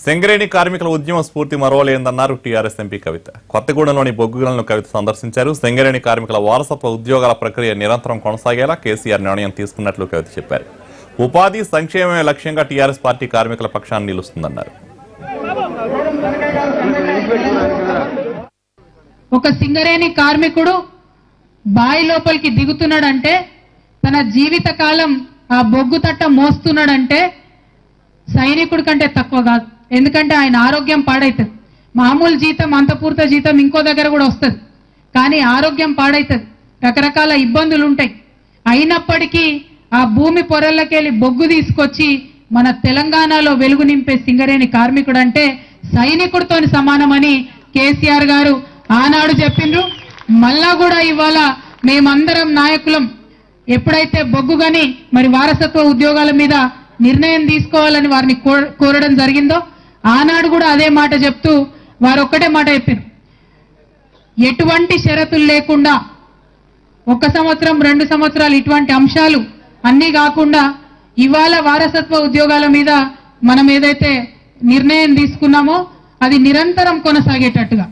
సింగరేణి కార్మికుల ఉద్యమ స్ఫూర్తి మరోలేందన్నారు టీఆర్ఎస్ ఎంపీ కవిత. కొత్తగూడెంలోని బొగ్గుగలను కవిత సందర్శించారు. సింగరేణి కార్మికుల వారసత్వ ఉద్యోగాల ప్రక్రియ నిరంతరం కొనసాగేలా కేసీఆర్ నిర్ణయం తీసుకున్నట్లు కవిత చెప్పారు. ఉపాధి సంక్షేమమే లక్ష్యంగా టీఆర్ఎస్ పార్టీ కార్మికుల పక్షాన్ని నిలుస్తుందన్నారు. ఒక సింగరేణి కార్మికుడు బాయి లోపలికి దిగుతున్నాడంటే తన జీవిత కాలం ఆ బొగ్గు తట్ట మోస్తున్నాడంటే సైనికుడి కంటే తక్కువ కాదు. ఎందుకంటే ఆయన ఆరోగ్యం పాడైతుంది. మామూలు జీతం, అంతపూర్త జీతం ఇంకో దగ్గర కూడా వస్తుంది, కానీ ఆరోగ్యం పాడైతుంది, రకరకాల ఇబ్బందులు ఉంటాయి. అయినప్పటికీ ఆ భూమి పొరల్లోకెళ్ళి బొగ్గు తీసుకొచ్చి మన తెలంగాణలో వెలుగు నింపే సింగరేణి కార్మికుడు అంటే సైనికుడితో సమానమని కేసీఆర్ గారు ఆనాడు చెప్పిండ్రు. మళ్ళా కూడా ఇవాళ మేమందరం నాయకులం ఎప్పుడైతే బొగ్గుగని మరి వారసత్వ ఉద్యోగాల మీద నిర్ణయం తీసుకోవాలని వారిని కోరడం జరిగిందో ఆనాడు కూడా అదే మాట చెప్తూ వారు ఒక్కటే మాట చెప్పారు, ఎటువంటి షరతులు లేకుండా 1 సంవత్సరం 2 సంవత్సరాలు ఇటువంటి అంశాలు అన్నీ కాకుండా ఇవాళ వారసత్వ ఉద్యోగాల మీద మనం ఏదైతే నిర్ణయం తీసుకున్నామో అది నిరంతరం కొనసాగేటట్టుగా